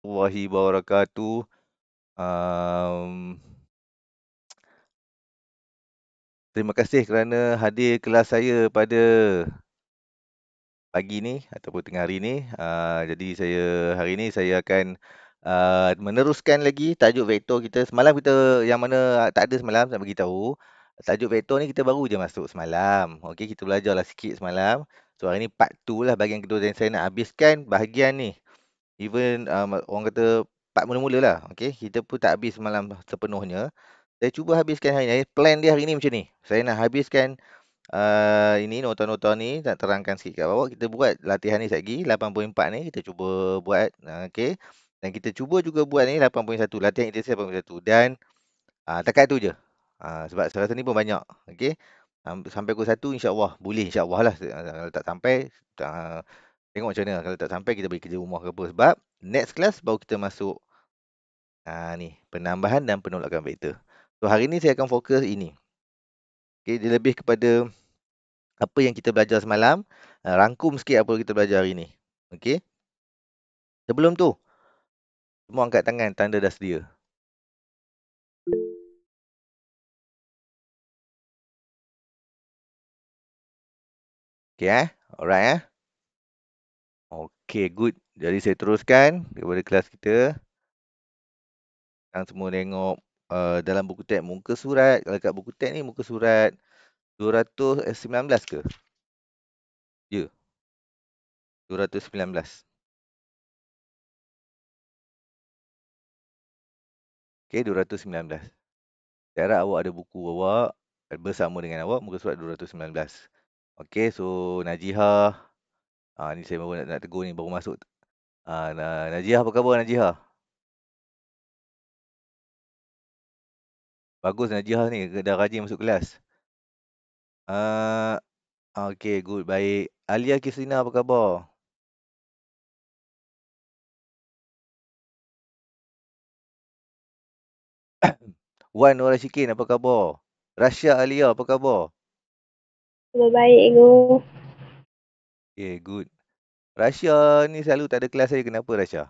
warahmatullahi wabarakatuh. Um, Terima kasih kerana hadir kelas saya pada pagi ni ataupun tengah hari ni. Jadi hari ni saya akan meneruskan lagi tajuk vektor kita. Semalam kita yang mana tak ada semalam, nak bagi tahu. Tajuk vektor ni kita baru je masuk semalam. Okey, kita belajarlah sikit semalam. So hari ni part 2 lah, bahagian kedua, dan saya nak habiskan bahagian ni. Even orang kata part mula-mula lah. Okey, kita pun tak habis semalam sepenuhnya. Saya cuba habiskan hari ni. Plan dia hari ni macam ni. Saya nak habiskan ini nota-nota ni, nak terangkan sikit kat bawah. Kita buat latihan ni sekejap lagi. 8.4 ni kita cuba buat. Okey. Dan kita cuba juga buat ni 8.1. Latihan intensif 8.1. Dan takat tu je. Sebab saya rasa ni pun banyak. Okey. Sampai pukul 1 insya-Allah boleh, insya-Allah lah. Kalau tak sampai tengok macam mana. Kalau tak sampai kita bagi kerja rumah ke apa. Sebab next class baru kita masuk ni penambahan dan penolakan vektor. So hari ni saya akan fokus ini. Okey, dia lebih kepada apa yang kita belajar semalam, rangkum sikit apa yang kita belajar hari ni. Okey. Sebelum tu, semua angkat tangan, tanda dah sedia. Okey alright Okey, good. Jadi saya teruskan daripada kelas kita. Sekarang semua tengok dalam buku teks muka surat. Kalau kat buku teks ni muka surat 219 ke? Ya, 219. Okey, 219. Saya harap awak ada buku awak bersama dengan awak, muka surat 219. Okey, so Najihah. Ni saya baru nak tegur ni, baru masuk. Najihah, apa khabar Najihah? Bagus Najihah ni, dah rajin masuk kelas. Okey, good, baik. Alia Kisrina, apa khabar? Wan Nur Rashikin, apa khabar? Rasya Alia, apa khabar? Baik, Ego. Okay, good. Rasya ni selalu tak ada kelas saya. Kenapa Rasya?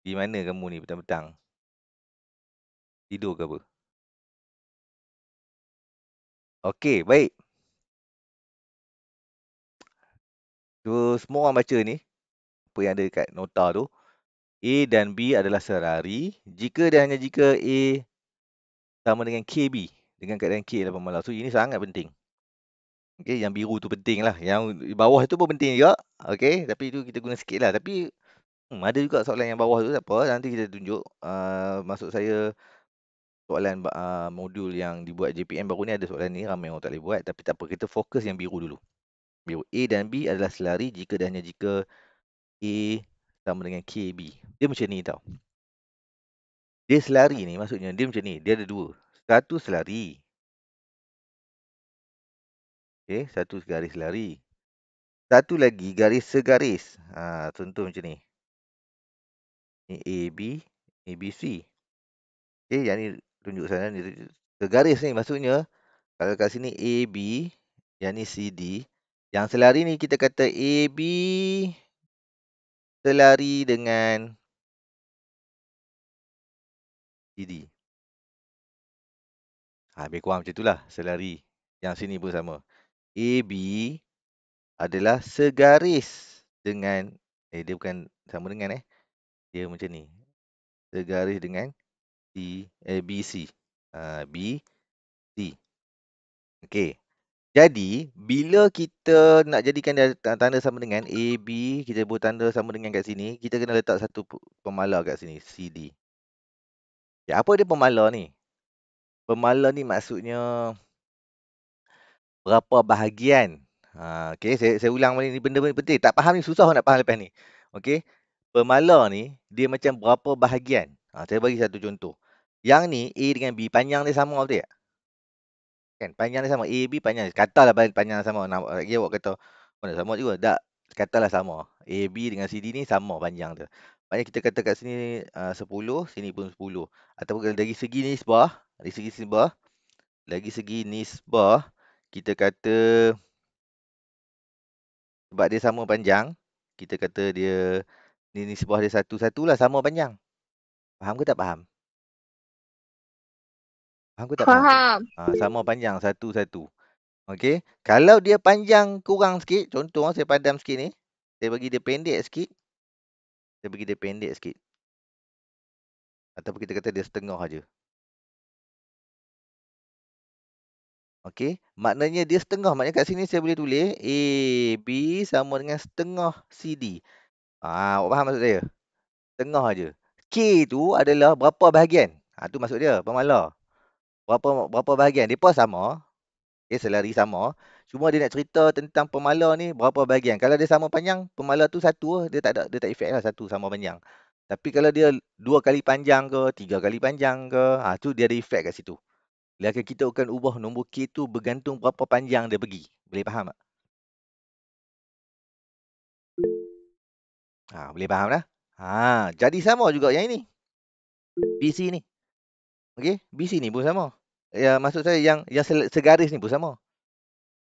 Di mana kamu ni petang-petang? Tidur ke apa? Okey, baik. So, semua orang baca ni. Apa yang ada dekat nota tu. A dan B adalah serari. Jika dan hanya jika A sama dengan KB. Dengan keadaan K adalah pemalar. So, ini sangat penting. Okey, yang biru tu penting lah. Yang bawah tu pun penting juga. Okey, tapi itu kita guna sikit lah. Tapi ada juga soalan yang bawah tu, tak apa. Nanti kita tunjuk. Maksud saya, soalan modul yang dibuat JPM baru ni ada soalan ni. Ramai orang tak boleh buat. Tapi tak apa, kita fokus yang biru dulu. Biru. A dan B adalah selari jika dan hanya jika A sama dengan KB. Dia macam ni tau. Dia selari ni, maksudnya dia macam ni. Dia ada dua. Satu selari. Okay, satu garis selari. Satu lagi garis segaris. Contoh macam ni. Ni AB, ABC. Okay, yang ni tunjuk sana. Segaris ni maksudnya, kalau kat sini AB, yang ni CD. Yang selari ni kita kata AB selari dengan CD. Lebih kurang macam itulah selari. Yang sini pun sama. AB adalah segaris dengan, dia bukan sama dengan dia macam ni. Segaris dengan BC. B, C. Okey. Jadi, bila kita nak jadikan dia tanda sama dengan A, B, kita buat tanda sama dengan kat sini, kita kena letak satu pemalar kat sini, CD. Ya, apa dia pemalar ni? Pemalar ni maksudnya berapa bahagian. Okey, saya ulang balik ni, benda-benda penting. Tak faham ni susah nak faham lepas ni. Okey. Pemalar ni dia macam berapa bahagian. Saya bagi satu contoh. Yang ni A dengan B panjang dia sama, betul tak? Kan panjang dia sama. A, B panjang. Katalah panjang sama. Lagi awak kata mana sama juga. Tak. Katalah sama. A, B dengan CD ni sama panjang dia. Maknanya kita kata kat sini 10, sini pun 10. Ataupun dari segi nisbah, kita kata sebab dia sama panjang, kita kata dia Ni nisbah dia satu-satu lah, sama panjang. Faham ke tak faham? Faham ke tak faham? Faham. Sama panjang satu-satu. Okey. Kalau dia panjang kurang sikit, contoh saya padam sikit ni. Saya bagi dia pendek sikit. Saya bagi dia pendek sikit. Ataupun kita kata dia setengah aja. Okey. Maknanya dia setengah. Maknanya kat sini saya boleh tulis AB sama dengan setengah CD. Awak faham maksud saya? Setengah aja. K tu adalah berapa bahagian. Tu maksud dia, pemalar. Berapa bahagian. Depa sama. Okay, selari sama. Cuma dia nak cerita tentang pemalar ni berapa bahagian. Kalau dia sama panjang, pemalar tu satu, dia tak efek lah satu sama panjang. Tapi kalau dia 2 kali panjang ke, 3 kali panjang ke, tu dia ada efek kat situ. Bila kita akan ubah nombor K tu bergantung berapa panjang dia pergi. Boleh faham tak? Boleh faham dah? Jadi sama juga yang ini. BC ni. Okey, BC ni pun sama. Ya, maksud saya yang segaris ni pun sama.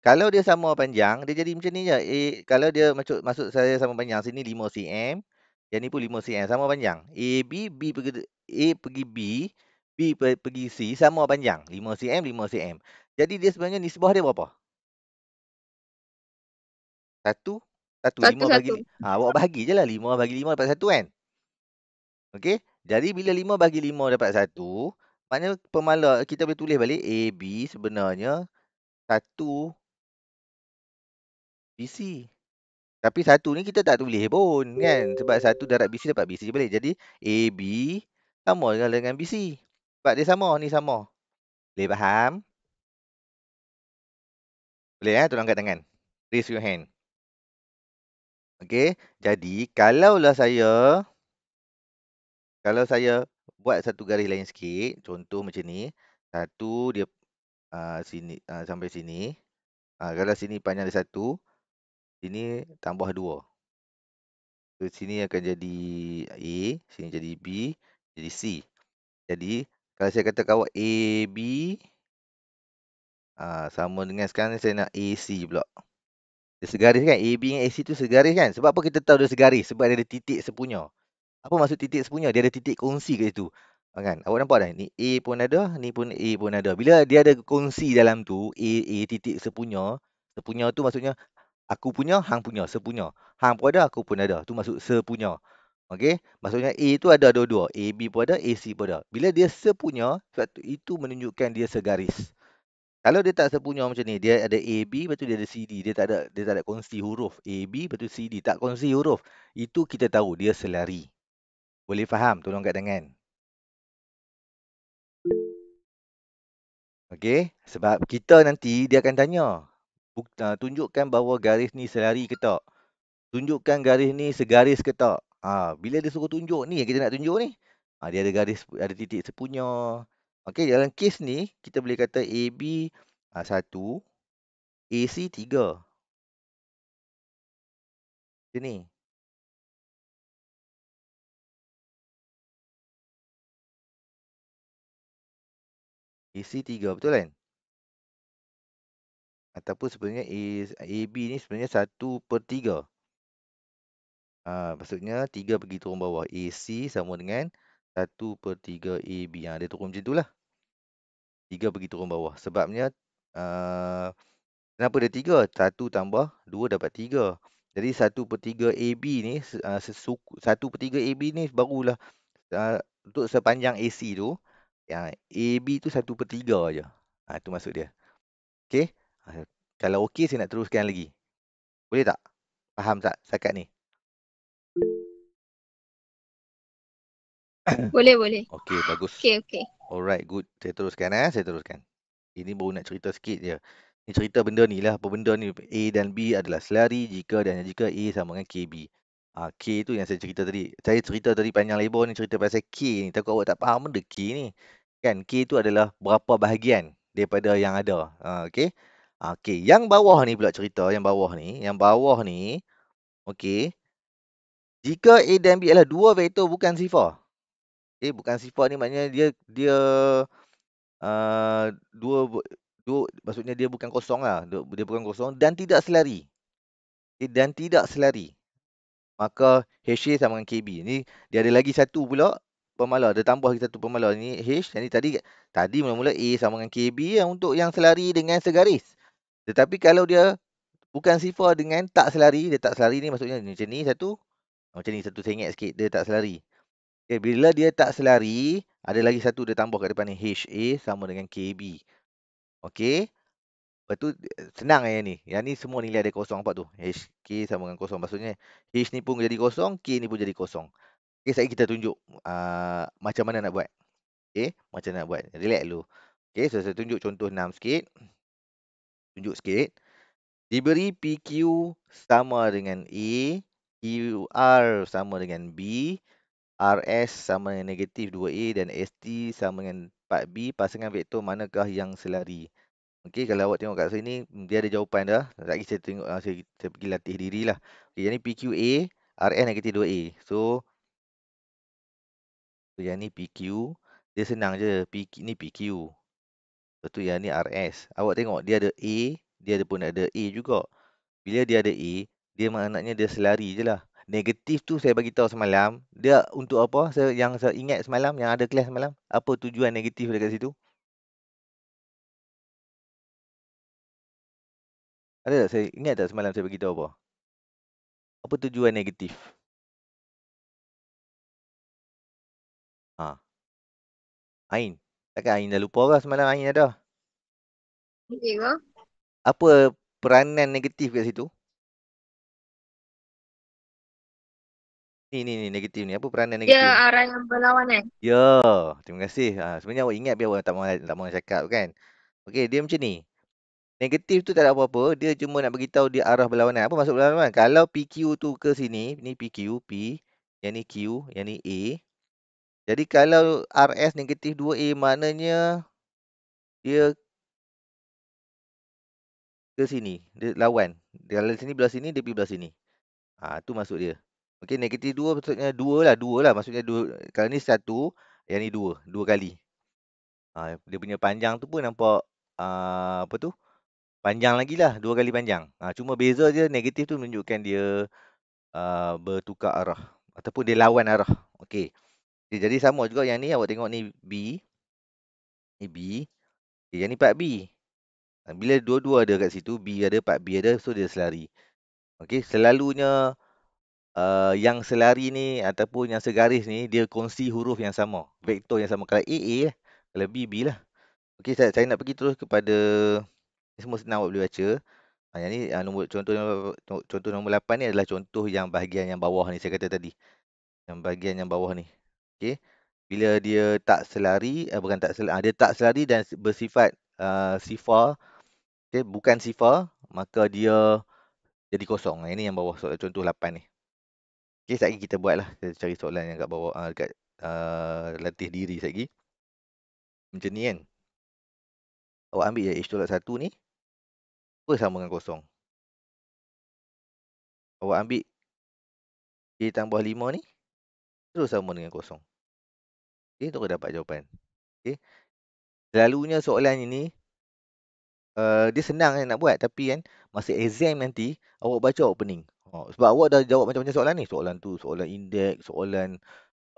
Kalau dia sama panjang, dia jadi macam ni je. Kalau dia maksud saya sama panjang, sini 5 cm, yang ni pun 5 cm, sama panjang. B pergi A pergi B pergi C, sama panjang. 5 cm, 5 cm. Jadi dia sebenarnya nisbah dia berapa? Satu, satu, 5 Satu-satu. bagi, awak bahagi je lah. 5 bagi 5 dapat 1 kan? Okey? Jadi bila 5 bagi 5 dapat 1, maknanya pemalar, kita boleh tulis balik AB sebenarnya 1 BC. Tapi satu ni kita tak tulis pun kan. Sebab satu darab BC dapat BC je balik. Jadi AB sama dengan BC. Sebab dia sama, ni sama. Boleh faham? Boleh tolong angkat tangan. Raise your hand. Okey. Jadi kalau saya buat satu garis lain sikit, contoh macam ni. Satu dia sini sampai sini. Kalau sini panjang dia 1, sini tambah 2. So, sini akan jadi A, sini jadi B, jadi C. Jadi, kalau saya kata kawan AB, sama dengan sekarang ni saya nak AC pula. Dia segaris kan? AB dengan AC tu segaris kan? Sebab apa kita tahu dia segaris? Sebab dia ada titik sepunya. Apa maksud titik sepunya? Dia ada titik kongsi kat situ. Kan? Awak nampak tak? Ni A pun ada, ni pun A pun ada. Bila dia ada kongsi dalam tu, A titik sepunya. Sepunya tu maksudnya aku punya, hang punya, sepunya. Hang pun ada, aku pun ada. Tu maksud sepunya. Okey, maksudnya A tu ada dua-dua. AB pun ada, AC pun ada. Bila dia sepunya, sebab itu menunjukkan dia segaris. Kalau dia tak sepunya macam ni, dia ada AB, lepas tu dia ada CD. Dia tak ada kongsi huruf. AB, lepas tu CD. Tak kongsi huruf. Itu kita tahu dia selari. Boleh faham? Tolong kat tangan. Okey, sebab kita nanti dia akan tanya. Tunjukkan bahawa garis ni selari ke tak. Tunjukkan garis ni segaris ke tak. Bila dia suruh tunjuk ni yang kita nak tunjuk ni. Dia ada garis, ada titik sepunya. Okey, dalam kes ni kita boleh kata AB 1, AC 3. Sini. AC 3, betul kan? Ataupun sebenarnya AB ni sebenarnya 1/3. Maksudnya 3 pergi turun bawah. AC sama dengan 1/3 AB. Dia turun macam tu lah. 3 pergi turun bawah. Sebabnya uh, kenapa dia 3? 1 tambah 2 dapat 3. Jadi 1/3 AB ni, 1/3 AB ni barulah untuk sepanjang AC tu. Yang AB tu 1/3 je. Itu maksud dia. Okey? Kalau okey saya nak teruskan lagi. Boleh tak? Faham tak setakat ni? Boleh, boleh. Okey, bagus. Okey, okey. Alright, good. Saya teruskan. Saya teruskan. Ini baru nak cerita sikit je. Ni cerita benda ni lah. Apa benda ni? A dan B adalah selari jika A sama dengan KB. K tu yang saya cerita tadi. Saya cerita tadi panjang lebar ni cerita pasal K ni. Takut awak tak faham benda K ni. Kan K tu adalah berapa bahagian daripada yang ada. Okey. Okey, yang bawah ni pula cerita. Yang bawah ni. Yang bawah ni. Okey. Jika A dan B adalah dua vektor bukan sifar. Bukan sifar ni maknanya dia dua, maksudnya dia bukan kosong lah. Dia bukan kosong dan tidak selari. Dan tidak selari. maka HA sama dengan KB. Ni dia ada lagi satu pula pemalar. Dia tambah lagi satu pemalar ni H. Jadi tadi mula-mula A sama dengan KB yang untuk yang selari dengan segaris. Tetapi kalau dia bukan sifar dengan tak selari, dia tak selari ni maksudnya macam ni satu, macam ni satu, saya ingat sikit, dia tak selari. Okay, bila dia tak selari, ada lagi satu dia tambah kat depan ni, HA sama dengan KB. Okey. Lepas tu senang yang ni. Yang ni semua nilai dia kosong, nampak tu. HK sama dengan kosong. Maksudnya H ni pun jadi kosong, K ni pun jadi kosong. Okey, sekarang kita tunjuk macam mana nak buat. Okey, macam mana nak buat. Relax dulu. Okey, so saya tunjuk contoh 6 sikit. Tunjuk sikit. Diberi PQ sama dengan A, QR sama dengan B, RS sama dengan negatif 2A dan ST sama dengan 4B. Pasangan vektor manakah yang selari? Okey, kalau awak tengok kat sini, dia ada jawapan dah. Lagi saya tengok, saya pergi latih dirilah. Okey, yang ni PQA, RS negatif 2A. So, yang ni PQ. Dia senang je. Ni PQ. Lepas tu yang ni RS. Awak tengok, dia ada A, dia ada pun ada A juga. Bila dia ada A, dia maknanya dia selari je lah. Negatif tu saya bagi tahu semalam, dia untuk apa? Yang saya ingat semalam, yang ada kelas semalam, apa tujuan negatif dekat situ? Ada tak? Saya ingat tak semalam saya bagi tahu apa? Apa tujuan negatif? Ha, Ain. Takkan Ain dah lupa ke semalam Ain ada? Okey ke? Apa peranan negatif kat situ? Ni negatif ni. Apa peranan Dia negatif ni? arah yang berlawanan. Ya, terima kasih. Sebenarnya awak ingat biar awak tak mau cakap kan. Okey, dia macam ni. Negatif tu tak ada apa-apa, dia cuma nak bagi tahu dia arah berlawanan. Apa maksud berlawanan? Kalau PQ tu ke sini, ni PQ, P, yang ni Q, yang ni A. Jadi kalau RS negatif 2A maknanya dia ke sini, dia lawan. Dia kalau sini belah sini, dia pergi belah sini. Tu maksud dia. Okey, negatif 2 maksudnya 2 lah. Maksudnya 2. Kalau ni 1, yang ni 2. 2 kali. Dia punya panjang tu pun nampak apa tu? Panjang lagi lah. 2 kali panjang. Cuma beza je negatif tu menunjukkan dia bertukar arah. Ataupun dia lawan arah. Okey. Jadi sama juga yang ni. Awak tengok ni B. Ni B. Yang ni part B. Bila dua-dua ada kat situ, B ada, part B ada, so dia selari. Okey, selalunya yang selari ni ataupun yang segaris ni dia kongsi huruf yang sama, vektor yang sama. Kalau A lah, kalau B B lah. Okey, saya nak pergi terus kepada ni, semua senang awak boleh baca. Yang ni contoh nombor 8 ni adalah contoh yang bahagian yang bawah ni saya kata tadi. Yang bahagian yang bawah ni. Okey. Bila dia tak selari, bukan tak selari, dia tak selari dan bersifat sifar, okey, bukan sifar, maka dia jadi kosong. Ini yang bawah soalan contoh 8 ni. Okey, sekejap lagi kita buatlah. Kita cari soalan yang kat bawah, dekat latih diri sekejap lagi. Macam ni kan. Awak ambil je H tolak 1 ni, apa sama dengan kosong. Awak ambil A tambah 5 ni, terus sama dengan kosong. Okey, terus dapat jawapan. Okey. Selalunya soalan ini, dia senang kan nak buat, tapi kan masa exam nanti awak baca awak pening. Sebab awak dah jawab macam-macam soalan ni. Soalan tu, soalan indeks, soalan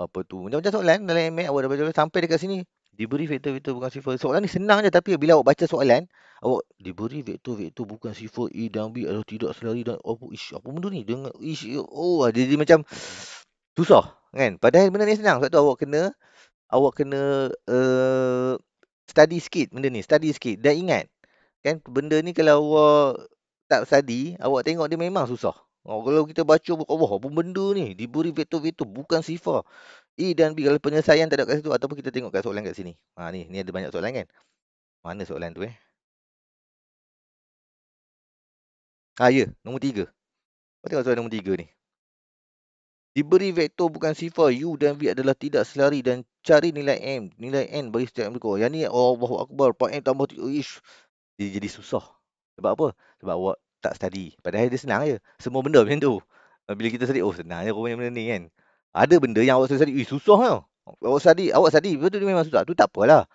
apa tu, macam-macam soalan dalam MAT awak dah baca sampai dekat sini. Diberi vektor-vektor bukan sifar. Soalan ni senang je, tapi bila awak baca soalan, awak diberi vektor-vektor bukan sifar A dan B adalah tidak selari dan apa benda ni? Dengan dia jadi macam susah kan. Padahal benda ni senang. Sebab tu awak kena study sikit benda ni, study sikit dan ingat. Kan benda ni kalau awak tak study, awak tengok dia memang susah. Kalau kita baca Allah, apa benda ni? Diberi vektor-vektor bukan sifar. A dan B kalau penyelesaian tak ada kat situ ataupun kita tengok kat soalan kat sini. Ni ada banyak soalan kan? Mana soalan tu eh? Ya, nombor 3. Kau tengok soalan nombor 3 ni. Diberi vektor bukan sifar U dan V adalah tidak selari dan cari nilai M. Nilai N bagi setiap mereka. Yang ni Allahu Akbar. Pak M tambah 3. Ish. Dia jadi susah. Sebab apa? Sebab awak tak study. Padahal dia senang je. Semua benda macam tu. Bila kita study, senang je rupanya benda ni kan. Ada benda yang awak study, susah tau. Awak study, betul dia memang susah. Tu tak apalah.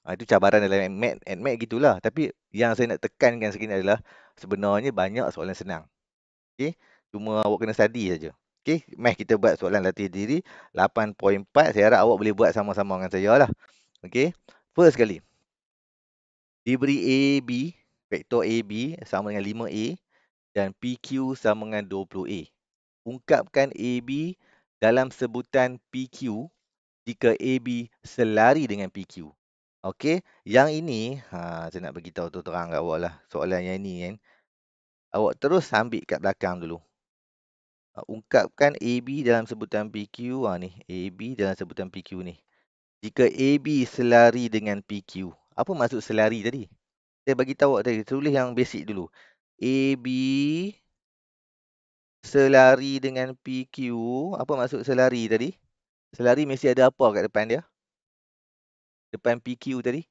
Itu cabaran dalam math gitulah. Tapi yang saya nak tekankan sekali adalah sebenarnya banyak soalan senang. Okey? Cuma awak kena study saja. Okey, math kita buat soalan latih diri 8.4. Saya harap awak boleh buat sama-sama dengan saya lah. Okey. First kali, diberi AB, vektor AB sama dengan 5A dan PQ sama dengan 20A. Ungkapkan AB dalam sebutan PQ jika AB selari dengan PQ. Okey, yang ini saya nak bagi tahu terang kat awak lah. Soalan yang ini kan, awak terus ambil kat belakang dulu. Ungkapkan AB dalam sebutan PQ. Ni, AB dalam sebutan PQ ni. Jika AB selari dengan PQ. Apa maksud selari tadi? Saya bagi tahu awak tadi, tulis yang basic dulu. AB selari dengan PQ. Apa maksud selari tadi? Selari mesti ada apa kat depan dia? Depan PQ tadi?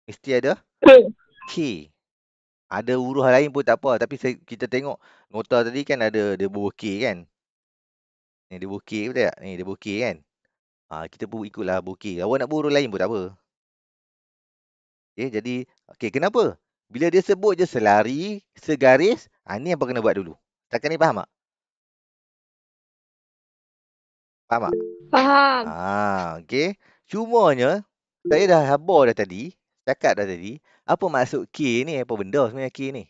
Mesti ada Hmm. K. Ada huruf lain pun tak apa. Tapi kita tengok nota tadi kan ada dia buah K kan? Ni dia buah K betul tak? Ni dia buah K kan? Kita pun ikutlah buah K. Awak nak buah huruf lain pun tak apa. Okay, jadi, kenapa? Bila dia sebut je selari, segaris, ni apa kena buat dulu? Setakat ni faham tak? Faham tak? Faham. Okey. Cumanya, saya dah habar dah tadi, cakap dah tadi, apa maksud K ni? Apa benda sebenarnya K ni?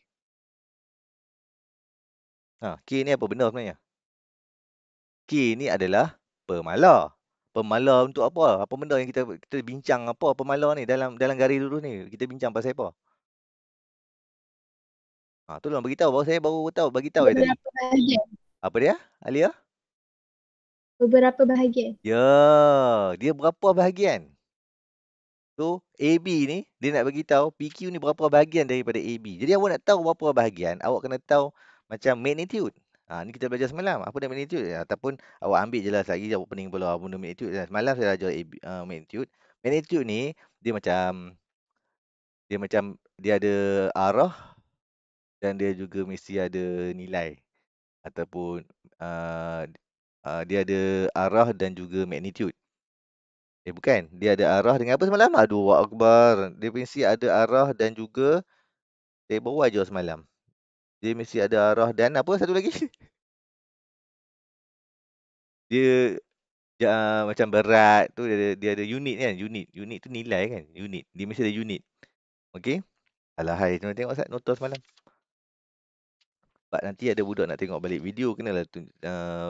K ni apa benda sebenarnya? K ni adalah pemala. Pemala untuk apa? Apa benda yang kita bincang apa pemala ni dalam garis lurus ni? Kita bincang pasal apa? Tolong beritahu. Saya baru tahu, bagi tahu tadi. Beberapa bahagian. Apa dia, Alia? Beberapa bahagian. Ya, dia berapa bahagian? So, AB ni, dia nak bagi tahu PQ ni berapa bahagian daripada AB. Jadi, awak nak tahu berapa bahagian, awak kena tahu macam magnitude. Ni kita belajar semalam. Apa dia magnitude? Ataupun awak ambil jelas lagi, awak pening kepala apa benda magnitude. Semalam saya ajar AB, magnitude. Magnitude ni, dia ada arah dan dia juga mesti ada nilai. Ataupun dia ada arah dan juga magnitude. Bukan. Dia ada arah dengan apa semalam? Aduh, Akbar. Dia mesti ada arah dan juga, saya baru ajar semalam. Dia mesti ada arah dan apa satu lagi? Dia macam berat tu, dia ada unit kan? Unit. Unit tu nilai kan? Unit. Dia mesti ada unit. Okey? Alahai, tengok nota semalam. Sebab nanti ada budak nak tengok balik video, kenalah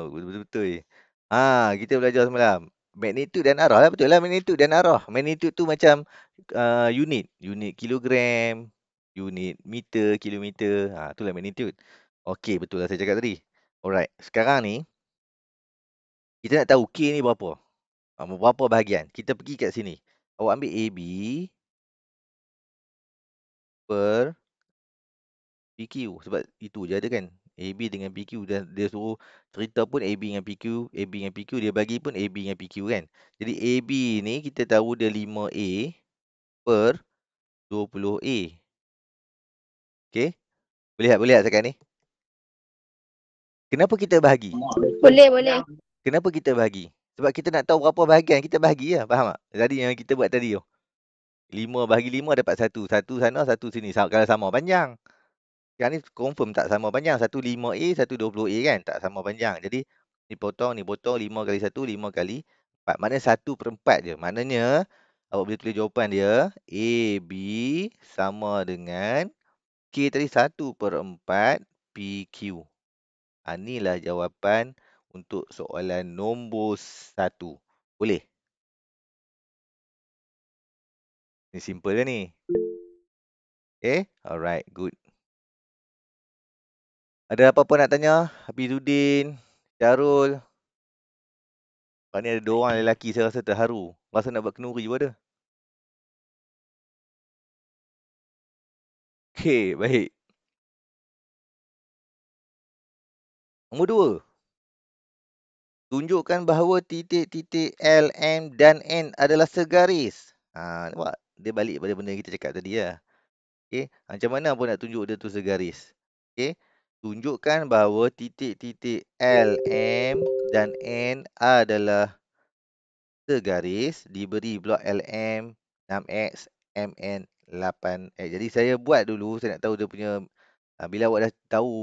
betul-betul. Kita belajar semalam. Magnitude dan arah lah, betul lah magnitude dan arah. Magnitude tu macam unit. Unit kilogram, unit meter, kilometer. Itulah magnitude. Okey, betul lah saya cakap tadi. Alright, sekarang ni, kita nak tahu K ni berapa. Berapa bahagian. Kita pergi kat sini. Awak ambil AB per PQ. Sebab itu je ada kan. AB dengan PQ. Dan dia suruh cerita pun AB dengan PQ. AB dengan PQ. Dia bagi pun AB dengan PQ kan. Jadi AB ni kita tahu dia 5A per 20A. Okay. Boleh tak sekarang ni? Kenapa kita bahagi? Boleh. Kenapa kita bahagi? Sebab kita nak tahu berapa bahagian. Kita bahagi lah. Faham tak? Tadi yang kita buat tadi tu. 5 bahagi 5 dapat 1. 1 sana, 1 sini. Kalau sama panjang. Yang ni confirm tak sama panjang. Satu 5A, satu 20A kan. Tak sama panjang. Jadi, ni potong. 5 kali 1, 5 kali 4. Maknanya 1/4 je. Maknanya, awak boleh tulis jawapan dia. AB sama dengan K tadi 1/4 PQ. Inilah jawapan untuk soalan nombor 1. Boleh? Ni simple ke ni? Okay? Alright, good. Ada apa-apa nak tanya? Hafizuddin, Syarul. Lepas ni ada 2 orang lelaki saya rasa terharu. Rasa nak buat kenduri pun ada. Okey, baik. Nombor 2. Tunjukkan bahawa titik-titik L, M dan N adalah segaris. Nampak? Dia balik pada benda yang kita cakap tadi lah. Okey, macam mana pun nak tunjuk dia tu segaris. Okey, tunjukkan bahawa titik-titik L, M dan N adalah segaris diberi blok LM 6X, MN 8X. Jadi saya buat dulu, saya nak tahu dia punya, bila awak dah tahu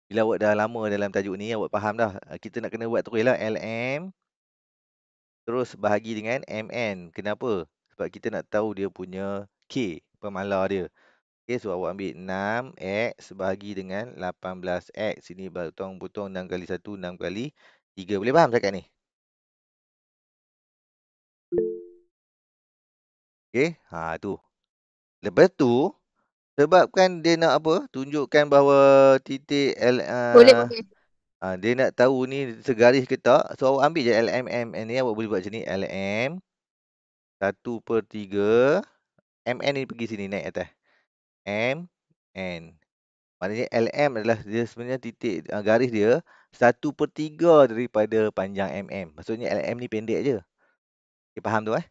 Bila awak dah lama dalam tajuk ni, awak faham dah. Kita nak kena buat terus lah. LM terus bahagi dengan MN. Kenapa? Sebab kita nak tahu dia punya K, pemalar dia. Okay, so awak ambil 6X bahagi dengan 18X. Sini potong 6 kali 1, 6 kali 3. Boleh faham cakap ni? Okay, tu. Lepas tu, sebabkan dia nak apa? Tunjukkan bahawa titik L, Boleh, boleh. dia nak tahu ni segaris ke tak. So, awak ambil je LMMN ni. Awak boleh buat macam ni. LM 1/3. MN ni pergi sini, naik atas. MN. Maknanya LM adalah dia sebenarnya titik garis dia 1/3 daripada panjang MM. Maksudnya LM ni pendek je. Okay, faham tu eh?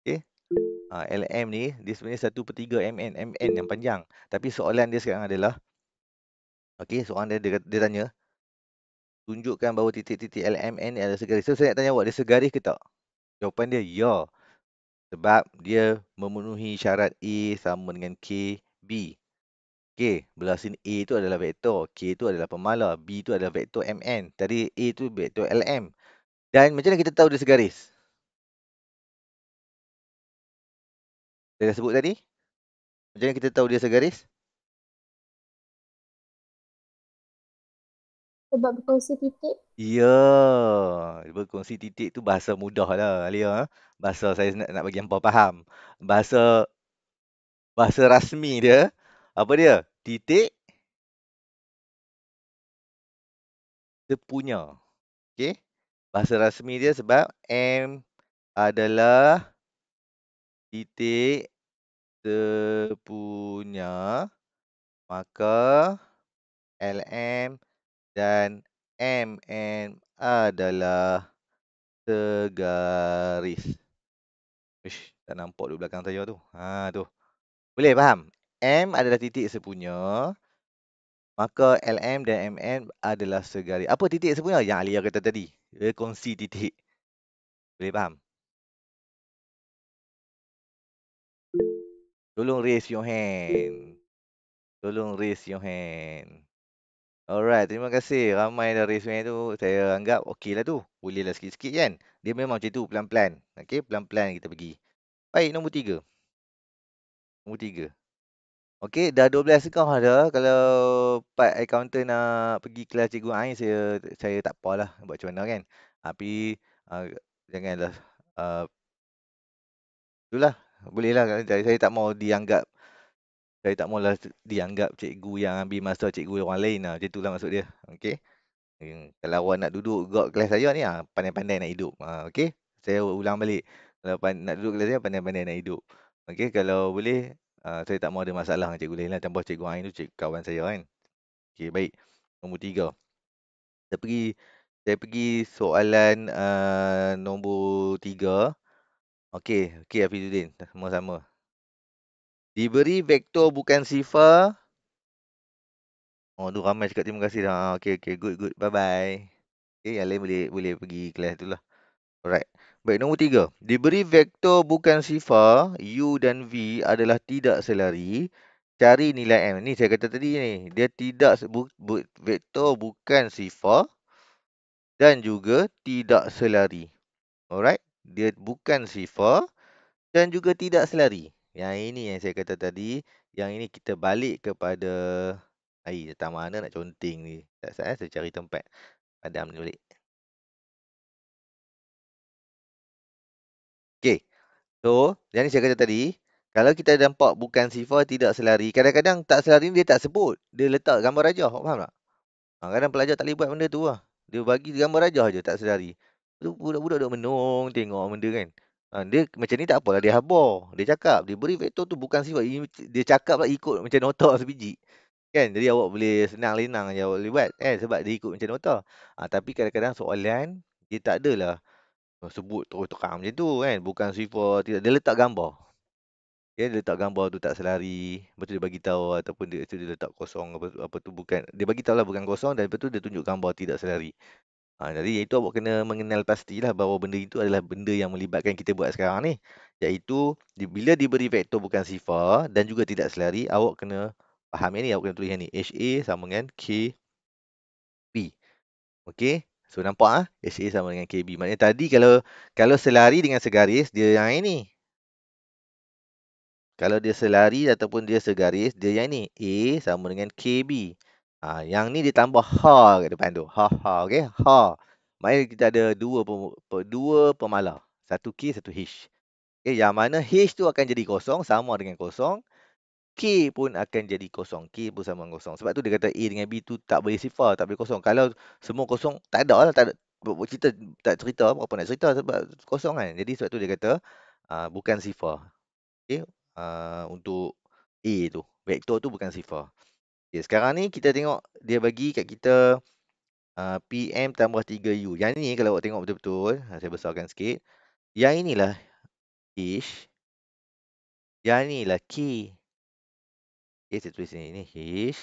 Okay. LM ni dia sebenarnya 1/3 MN. MN yang panjang. Tapi soalan dia sekarang adalah, okay, soalan dia tanya, tunjukkan bahawa titik-titik LMN ni adalah segaris. So, saya nak tanya awak, dia segaris ke tak? Jawapan dia, ya. Sebab dia memenuhi syarat A sama dengan K, B. K, belah sini A itu adalah vektor, K itu adalah pemalar, B itu adalah vektor MN. Tadi A itu vektor LM. Dan macam mana kita tahu dia segaris? Saya dah sebut tadi. Macam mana kita tahu dia segaris? Sebab berkongsi titik. Ya, berkongsi titik tu bahasa mudah lah, Alia. Bahasa saya nak bagi hampa faham. Bahasa bahasa rasmi dia, apa dia? Titik sepunya. Okey? Bahasa rasmi dia sebab M adalah titik sepunya, maka LM dan MN adalah segaris. Ish, tak nampak di belakang saya tu. Tu. Boleh faham? M adalah titik sepunya, maka LM dan MN adalah segaris. Apa titik sepunya? Yang Alia kata tadi. Dia kongsi titik. Boleh faham? Tolong raise your hand. Tolong raise your hand. Alright, terima kasih. Ramai dah raise hand tu. Saya anggap okey lah tu. Bolehlah sikit-sikit kan. Dia memang macam tu, pelan-pelan. Okey, pelan-pelan kita pergi. Baik, nombor 3. Nombor 3. Okey, dah 12 kau dah. Kalau part accountant nak pergi kelas cikgu Ain, saya tak apalah buat macam mana kan. Tapi janganlah, uh, itulah. Bolehlah. Saya tak mau dianggap, saya tak maulah dianggap cikgu yang ambil masa cikgu orang lain lah. Macam itulah maksud dia. Okey. Kalau awak nak duduk kat kelas saya ni, pandai-pandai nak hidup. Okey. Saya ulang balik. Kalau nak duduk kelas saya, pandai-pandai nak hidup. Okey, kalau boleh, saya tak mau ada masalah dengan cikgu lain lah. Tambah cikgu Ain tu kawan saya kan. Okey, baik. Nombor 3. Saya pergi soalan nombor 3. Okey, okey Hafizuddin. Semua sama. Diberi vektor bukan sifar. Oh, tu ramai cakap terima kasih dah. Okey, okey. Good, good. Bye-bye. Okey, yang lain boleh pergi kelas tu lah. Alright. Baik, nombor 3. Diberi vektor bukan sifar, U dan V adalah tidak selari. Cari nilai M. Ni saya kata tadi ni. Dia tidak vektor bukan sifar dan juga tidak selari. Alright. Dia bukan sifar dan juga tidak selari. Yang ini yang saya kata tadi. Yang ini kita balik kepada... datang mana nak conteng ni. Tak salah, saya cari tempat. Padam ni balik. Okay. So, yang ni saya kata tadi, kalau kita nampak bukan sifar tidak selari, kadang-kadang tak selari ni dia tak sebut. Dia letak gambar rajah, awak faham tak? Kadang pelajar tak boleh buat benda tu lah. Dia bagi gambar rajah je, tak selari. Tu budak-budak duk menung tengok benda kan. Dia macam ni tak apalah, dia habar. Dia cakap, dia beri vektor tu bukan sifar. Dia cakap lah ikut macam nota sebiji. Kan? Jadi awak boleh senang-lenang je awak boleh buat. Sebab dia ikut macam nota. Tapi kadang-kadang soalan, dia tak adalah sebut terus terang macam tu kan. Bukan sifar, tidak. Dia letak gambar. Dia letak gambar tu tak selari. Lepas tu dia bagi tahu ataupun dia letak kosong apa tu bukan. Dia bagi tahu lah bukan kosong dan lepas tu dia tunjuk gambar tidak selari. Jadi itu awak kena mengenal pastilah bahawa benda itu adalah benda yang melibatkan kita buat sekarang ni. Iaitu bila diberi vektor bukan sifar dan juga tidak selari, awak kena Faham yang ni? Awak kena tulis yang ni. HA sama dengan KB. Okey. So nampak HA sama dengan KB. Maknanya tadi kalau selari dengan segaris, dia yang ini. Kalau dia selari ataupun dia segaris, dia yang ni. A sama dengan KB. Yang ni ditambah ha kat depan tu. Ha, okey? Ha. Maknanya kita ada dua pemalar. Satu K, satu H. Okey, yang mana H tu akan jadi kosong, sama dengan kosong. K pun akan jadi kosong. K pun sama dengan kosong. Sebab tu dia kata A dengan B tu tak boleh sifar, tak boleh kosong. Kalau semua kosong, tak ada lah. Tak ada. Cerita, tak cerita, apa nak cerita sebab kosong kan. Jadi sebab tu dia kata bukan sifar. Okey, untuk A tu. Vektor tu bukan sifar. Okey, sekarang ni kita tengok dia bagi kat kita PM tambah 3U. Yang ni kalau awak tengok betul-betul, saya besarkan sikit. Yang inilah H, yang inilah K. Okay, saya tulis ni H,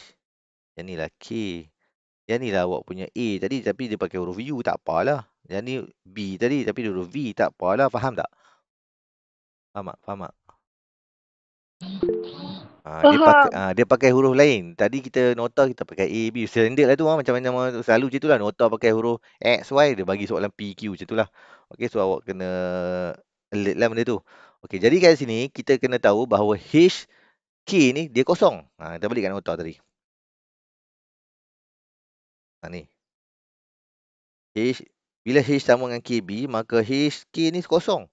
yang ni lah K. Yang ni lah awak punya A tadi tapi dia pakai huruf U, tak apalah. Yang ni B tadi tapi dia huruf V, tak apalah. Faham tak? Faham tak? Faham tak? Faham. Dia pakai huruf lain. Tadi kita nota kita pakai A, B. Standard lah tu macam mana selalu macam tu lah. Nota pakai huruf X, Y. Dia bagi soalan P, Q macam tu lah. Okay, so awak kena alert lah benda tu. Okay, jadi kat sini kita kena tahu bahawa H, K ni dia kosong. Kita balikkan nota tadi. Ni. H, bila H sama dengan KB, maka HK ni kosong.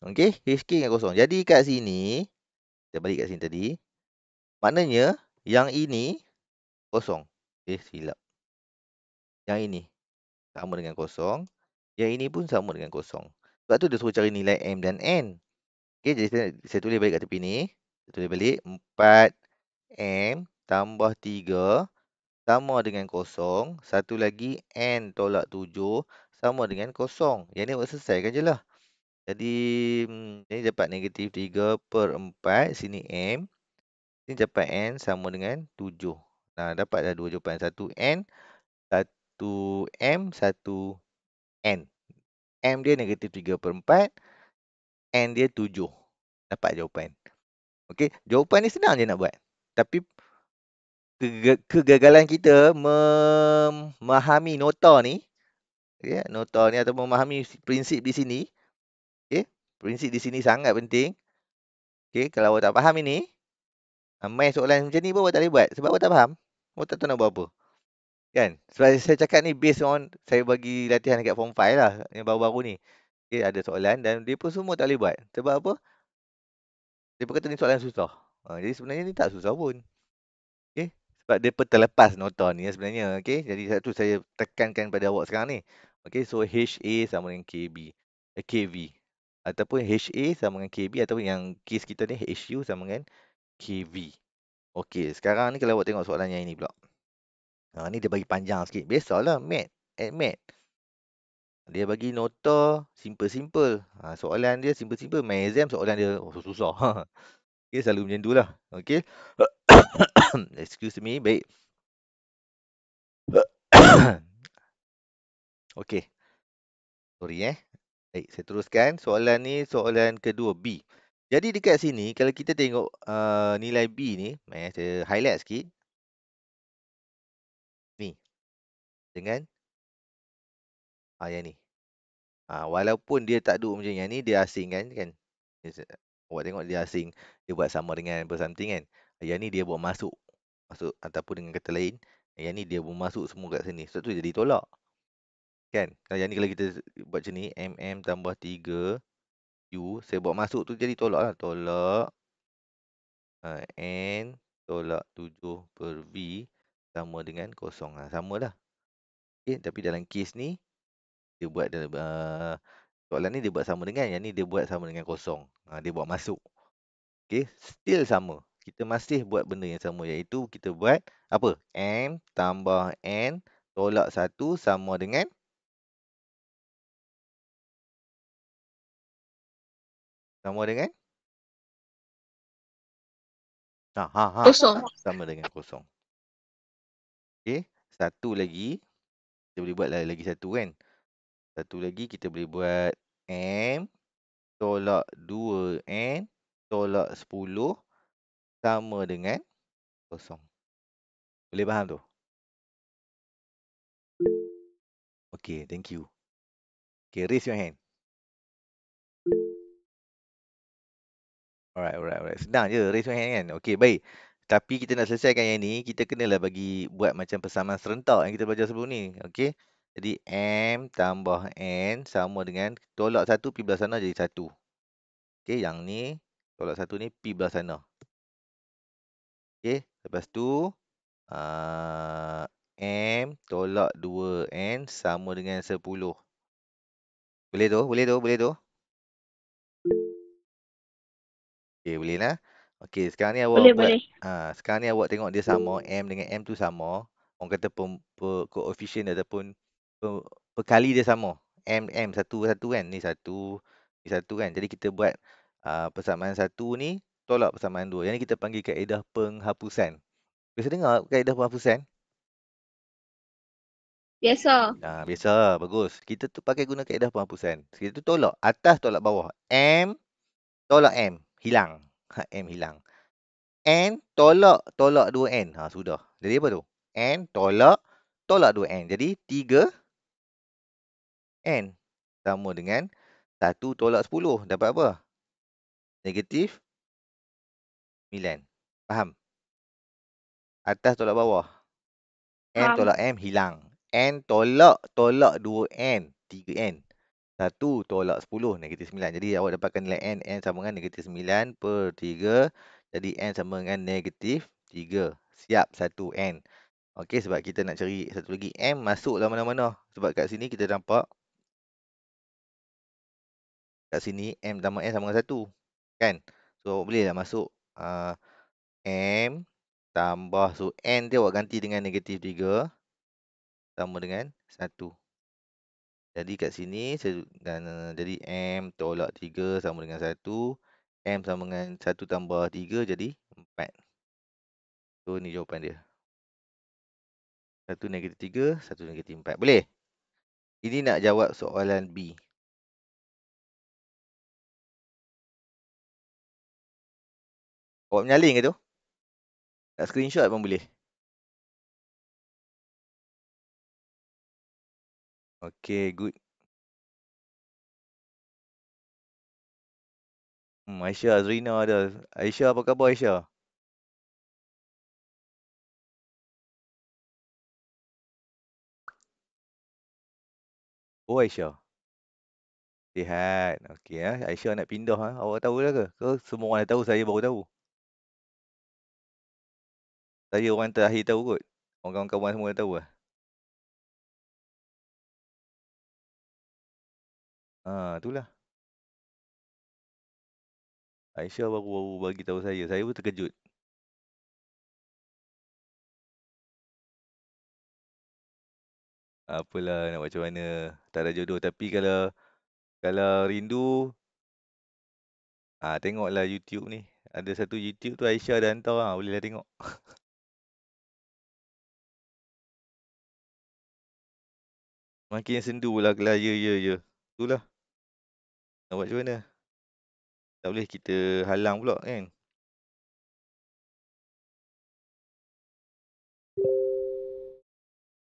Okey, HK yang kosong. Jadi kat sini, kita balik kat sini tadi, maknanya yang ini kosong. Silap. Yang ini sama dengan kosong. Yang ini pun sama dengan kosong. Sebab tu dia suruh cari nilai M dan N. Okey, jadi saya tulis balik kat tepi ni. Saya tulis balik 4M tambah 3 sama dengan kosong. Satu lagi N tolak 7 sama dengan kosong. Yang ni awak selesaikan je lah. Jadi, ni dapat negatif 3/4. Sini M. Sini dapat N sama dengan 7. Dapatlah dua jawapan. Satu N, satu M, satu N. M dia negatif 3/4. N dia 7. Dapat jawapan. Okey, jawapan ni senang je nak buat. Tapi kegagalan kita memahami nota ni, okay, nota ni atau memahami prinsip di sini, okay, prinsip di sini sangat penting. Okay, kalau awak tak faham ini, main soalan macam ni pun awak tak boleh buat. Sebab awak tak faham. Awak tak tahu nak buat apa. Kan? Sebab saya cakap ni based on saya bagi latihan dekat form 5 lah. Yang baru-baru ni. Okay, ada soalan dan dia pun semua tak boleh buat. Sebab apa? Dia pun kata ni soalan susah. Jadi sebenarnya ni tak susah pun. Okay? Sebab dia pun terlepas nota ni sebenarnya. Okay? Jadi satu saya tekankan pada awak sekarang ni. Okay, so HA sama dengan KV. Ataupun HA sama dengan KB. Ataupun yang case kita ni HU sama dengan KV. Okey, sekarang ni kalau awak tengok soalan yang ini pula. Ni dia bagi panjang sikit. Biasalah, mat. Dia bagi nota simple-simple. Soalan dia simple-simple. Main exam soalan dia susah. Okey, selalu macam tu lah. Okey. Excuse me, baik. Okey, sorry Baik, saya teruskan. Soalan ni soalan kedua B. Jadi dekat sini kalau kita tengok nilai B ni, saya highlight sikit. Ni. Dengan yang ni. Walaupun dia tak duduk macam yang ni, dia asing kan. Awak tengok dia asing, dia buat sama dengan apa something kan. Yang ni dia buat masuk ataupun dengan kata lain, yang ni dia buat masuk semua kat sini. Sebab tu jadi tolak. Kan? Yang ni kalau kita buat macam ni, MM tambah 3 U, saya buat masuk tu jadi tolak lah. Tolak N tolak 7/V sama dengan kosong. Sama lah. Okay, tapi dalam kes ni, dia buat dalam soalan ni dia buat sama dengan, yang ni dia buat sama dengan kosong. Dia buat masuk. Okey, still sama. Kita masih buat benda yang sama, iaitu kita buat apa? M tambah N tolak 1 sama dengan Kosong. sama dengan kosong. Okey, satu lagi kita boleh buat lagi satu kan. Satu lagi kita boleh buat M tolak 2N tolak 10 sama dengan Kosong. Boleh faham tu? Okay, thank you. Okay, raise your hand. Alright. Senang je, raise your hand kan. Okay, baik. Tapi kita nak selesaikan yang ni, kita kenalah buat macam persamaan serentak yang kita belajar sebelum ni. Okay. Jadi, M tambah N sama dengan tolak satu, pi belah sana jadi satu. Okay, yang ni, tolak satu ni, pi belah sana. Okay, lepas tu, M tolak 2N sama dengan 10. Boleh tu? Boleh tu? Okay, boleh lah. Okay, sekarang ni awak Boleh, buat, boleh. sekarang ni awak tengok dia sama, M dengan M tu sama. Orang kata koefisien ataupun perkali dia sama. M satu satu kan, ni satu kan. Jadi kita buat persamaan satu ni tolak persamaan dua. Yang ni kita panggil kaedah penghapusan. Biasa dengar kaedah penghapusan? Biasa. Biasa, bagus. Kita tu pakai guna kaedah penghapusan. Kita tu tolak atas, tolak bawah. M tolak M, hilang. M hilang. N tolak 2N. Sudah. Jadi apa tu? N tolak 2N. Jadi 3N sama dengan 1 tolak 10. Dapat apa? Negatif 9. Faham? Atas tolak bawah. N Faham. tolak M hilang. N tolak 2N. 3N. 1 tolak 10. Negatif 9. Jadi awak dapatkan nilai N. N sama dengan negatif 9 per 3. Jadi N sama dengan negatif 3. Siap 1N. Okey, sebab kita nak cari satu lagi M masuklah mana-mana. Sebab kat sini kita nampak kat sini M tambah N sama dengan 1. Kan? So, bolehlah masuk M tambah. So, N dia awak ganti dengan negatif 3 sama dengan 1. Jadi kat sini, jadi M tolak 3 sama dengan 1. M sama dengan 1 tambah 3 jadi 4. So, ni jawapan dia. 1 negatif 3, 1 negatif 4. Boleh? Ini nak jawab soalan B. Awak menyalin ke tu? Nak screenshot pun boleh. Okay, good. Aisyah, Azrina ada. Aisyah, apa khabar Aisyah? Oh, Aisyah. Sihat. Okey, Aisyah nak pindah. Awak tahu dah ke? Ke semua orang dah tahu, saya baru tahu. Saya orang terakhir tahu kot. Orang kawan-kawan semua dah tahu lah. Itulah. Aisyah baru bagi tahu saya. Saya pun terkejut. Apalah nak buat macam mana. Tak ada jodoh. Tapi kalau rindu, tengoklah YouTube ni. Ada satu YouTube tu Aisyah dah hantar. Bolehlah tengok. Makin sendu lah. Ya. Itulah. Nak buat macam mana. Tak boleh kita halang pula kan.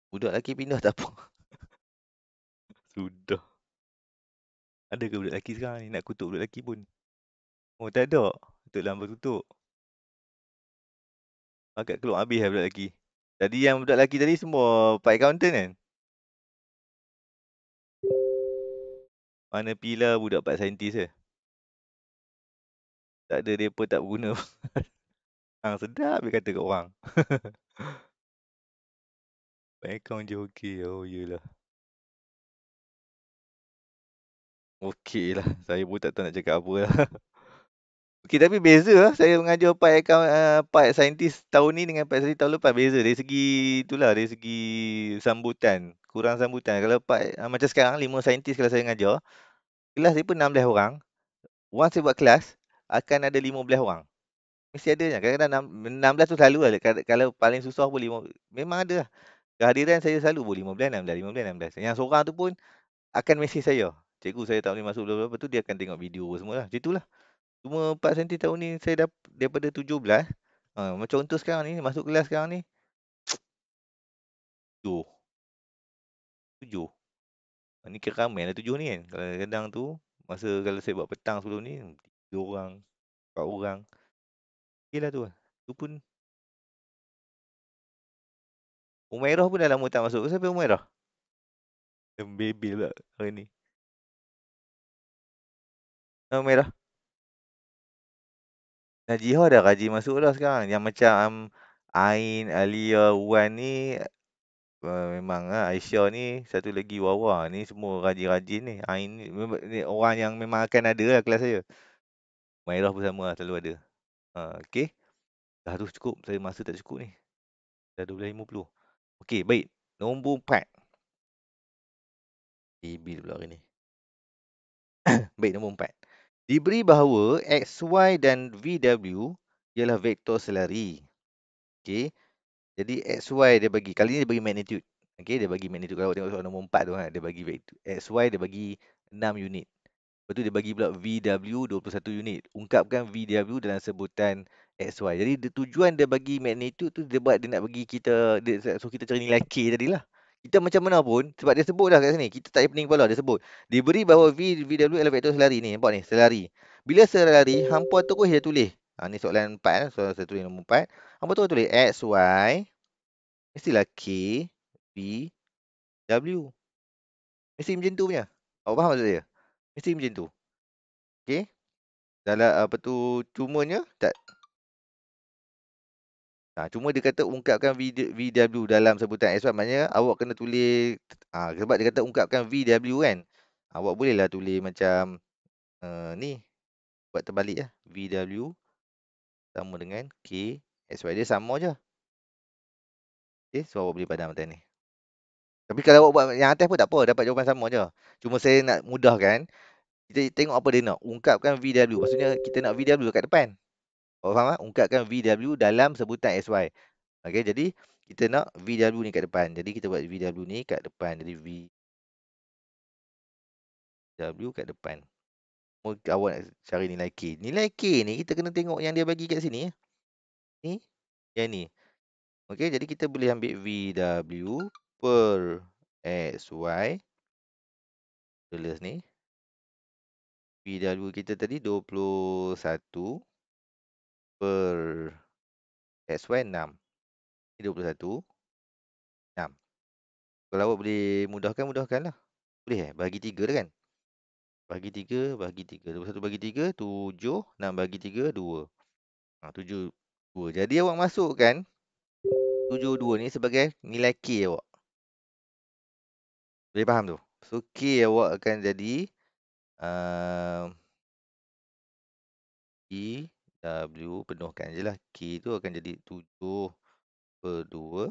Budak lelaki pindah tak apa. Sudah. Ada ke budak lelaki sekarang ni nak kutuk budak lelaki pun? Oh, tak ada. Tutup lampu tutup. Agak keluar habis lah budak lelaki. Tadi yang budak lelaki tadi semua part accountant kan? Mana pila budak part saintis je. Tak ada, mereka tak berguna. Sedap dia kata kat orang. Part account je okey. Oh, yelah. Okey lah. Saya pun tak tahu nak cakap apa lah. Okey, tapi beza lah. Saya mengajar part account, part saintis tahun ni dengan part saintis tahun lepas. Beza dari segi itulah, dari segi sambutan. Kurang sambutan. Kalau part, macam sekarang, 5 saintis kalau saya mengajar, kelas dia pun 16 orang. Once saya buat kelas, akan ada 15 orang. Mesti ada je. Kadang-kadang 16 tu selalu lah. Kalau paling susah pun 5. Memang ada lah. Kehadiran saya selalu pun 15, 16, 15, 16. Yang seorang tu pun akan mesej saya. Cikgu, saya tak boleh masuk berapa tu, dia akan tengok video semua lah. Macam itulah. Cuma 4 saintis tahun ni saya daripada 17. Macam contoh sekarang ni, masuk kelas sekarang ni, 7. 7. Ni kira ramai lah 7 ni kan. Kalau kadang tu, kalau saya buat petang sebelum ni, 3 orang, 4 orang. Okey lah tu. Tu pun, Umairah pun dah lama tak masuk. Siapa Umairah? Bebel pula hari ni. Umairah. Najihah dah rajin masuk dah sekarang. Yang macam Ain, Alia, Wan ni memang lah. Aisyah ni, satu lagi Wawa ni semua rajin-rajin ni. Ain ni orang yang memang akan ada lah kelas saya. Umairah pun sama lah, selalu ada. Okey. Dah tu cukup. Saya masa tak cukup ni. Dah 12.50. Okey, baik. Nombor 4. Bil pula hari ni. Baik, nombor 4. Diberi bahawa XY dan VW ialah vektor selari. Okey. Jadi XY dia bagi, kali ni dia bagi magnitude. Okey, dia bagi magnitude. Kalau tengok soalan nombor 4 tu kan, dia bagi vektor. XY dia bagi 6 unit. Lepas tu dia bagi pula VW 21 unit. Ungkapkan VW dalam sebutan XY. Jadi tujuan dia bagi magnitude tu dia buat dia nak bagi kita so kita cari nilai K tadilah. Kita macam mana pun sebab dia sebut dah kat sini. Kita tak payah pening kepala, dia sebut. Diberi bahawa VW adalah vektor selari ni. Nampak ni, selari. Bila selari, hampa terus dia tulis. Ni soalan 4 lah. Soalan saya tulis nombor 4. Hampa terus tulis XY mestilah K, V, W. Mesti macam tu punya. Awak faham maksud saya? Mesti macam tu. Okey. Dalam apa tu, cumanya tak. Cuma dia kata ungkapkan VW dalam sebutan XY, maknanya awak kena tulis sebab dia kata ungkapkan VW kan. Awak bolehlah tulis macam ni, buat terbalik lah. VW sama dengan K XY, dia sama je. Okey, so awak boleh padam macam ni. Tapi kalau awak buat yang atas pun tak apa, dapat jawapan sama je. Cuma saya nak mudahkan, kita tengok apa dia nak. Ungkapkan VW, maksudnya kita nak VW kat depan. Awak faham tak? Ungkapkan VW dalam sebutan XY. Okey, jadi kita nak VW ni kat depan. Jadi kita buat VW ni kat depan. Jadi VW kat depan. Awak nak cari nilai K. Nilai K ni kita kena tengok yang dia bagi kat sini. Ni, yang ni. Okey, jadi kita boleh ambil VW per XY. Tulis ni. VW kita tadi 21 per XY 6. Ini 21, 6. Kalau awak boleh mudahkan, mudahkanlah. Boleh Bagi 3 dah kan? Bagi 3, bagi 3. 21 bagi 3, 7. 6 bagi 3, 2. 7, 2. Jadi awak masukkan 7, 2 ni sebagai nilai K awak. Boleh faham tu? So, K awak akan jadi W, penuhkan je lah. K tu akan jadi 7 per 2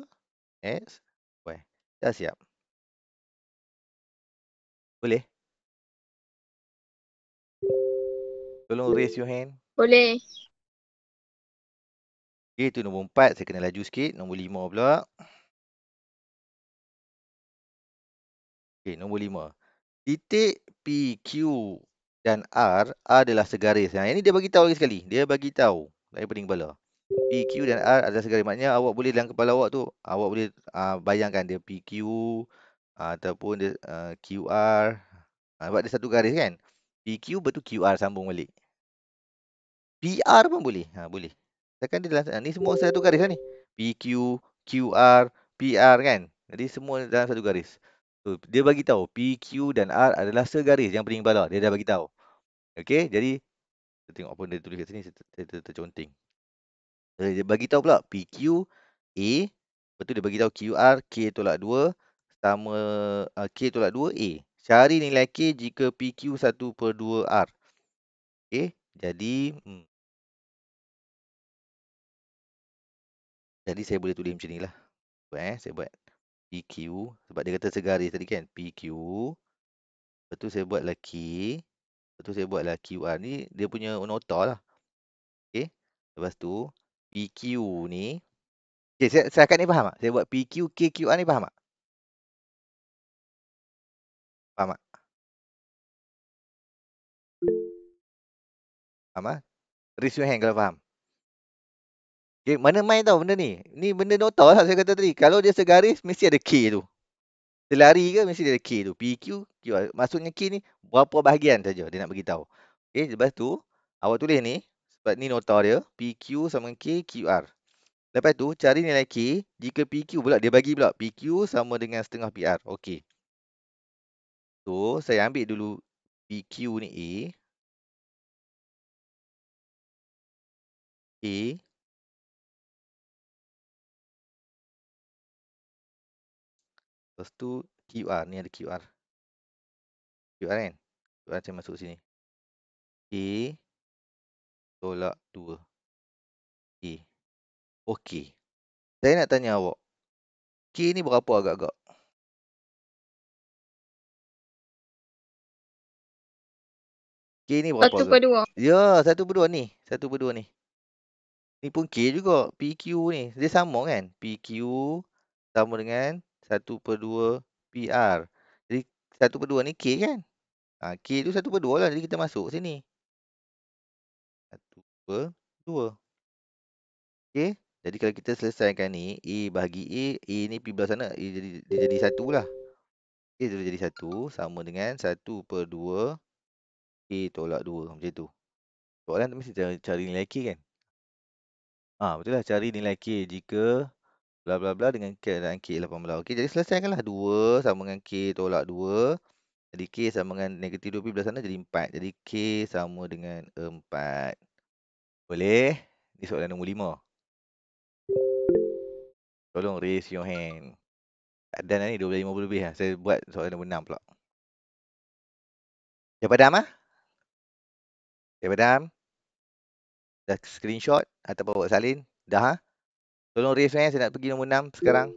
X, Y. Dah siap? Boleh? Tolong raise your hand. Boleh. Okay, tu nombor 4. Saya kena laju sikit. Nombor 5 pula. Okay, nombor 5. Titik P, Q dan R adalah segaris. Yang ini dia bagi tahu lagi sekali. Dia bagi tahu. Saya pening kepala. P, Q dan R adalah segaris. Maknanya awak boleh dalam kepala awak tu, awak boleh bayangkan dia PQ ataupun dia QR. Sebab dia satu garis kan. PQ betul QR sambung balik. PR pun boleh. Boleh. Takkan dia dalam ni semua satu garis lah ni. PQ, QR, PR kan. Jadi semua dalam satu garis. So, dia bagi tahu PQ dan R adalah segaris yang pening kepala. Dia dah bagi tahu. Okey, jadi kita tengok apa dia tulis kat sini, saya terconteng. Dia bagi tahu pula PQ A, betul dia bagi tahu QR K tolak 2 sama K tolak 2 A. Cari nilai K jika PQ 1/2 R. Okey, jadi saya boleh tulis macam ni lah. Saya buat PQ sebab dia kata segaris tadi kan. PQ. Lepas tu saya buatlah K. Lepas tu saya buatlah QR. Ni dia punya nota lah. Okey. Lepas tu PQ ni. Okay, saya akan ni faham tak? Saya buat PQ, KQR ni faham tak? Faham tak? Faham tak? Raise your hand kalau faham. Okay, mana main tau benda ni. Ni benda nota lah saya kata tadi. Kalau dia segaris, mesti ada K tu. Dia lari ke, mesti ada K tu. PQ, QR. Maksudnya K ni, berapa bahagian saja dia nak beritahu. Okay, lepas tu, awak tulis ni. Sebab ni nota dia. PQ sama K, QR. Lepas tu, cari nilai K. Jika PQ pula, dia bagi pula. PQ sama dengan setengah PR. Okey. So, saya ambil dulu PQ ni A. A. Lepas tu, QR. Ni ada QR. QR kan? QR saya masuk sini. A tolak 2. A. Okey. Saya nak tanya awak. K ni berapa agak-agak? K ni berapa Satu agak? per dua. Ya, 1/2 ni. 1/2 ni. Ni pun K juga. PQ ni. Dia sama kan? PQ sama dengan 1/2 PR. Jadi 1/2 ni K kan? K tu 1/2 lah. Jadi kita masuk sini. 1/2. Okey. Jadi kalau kita selesaikan ni, A bahagi A ni pergi belah sana. Dia jadi 1 lah. A tu jadi 1 sama dengan 1/2 K tolak 2. Macam tu. Soalan tu mesti cari nilai K kan? Betul lah. Cari nilai K jika bla bla bla dengan keadaan K 18. Okey, jadi selesaikanlah 2 sama dengan K tolak 2. Jadi K sama dengan negatif 2 pergi belah sana jadi 4. Jadi K sama dengan 4. Boleh? Ni soalan nombor 5. Tolong raise your hand. Tak dan ni 12.50 lebih lah. Saya buat soalan nombor 6 pula. Dah padam ah? Dah padam? Dah screenshot ataupun buat salin? Dah ah? Tolong raise your hand. Saya nak pergi nombor 6 sekarang.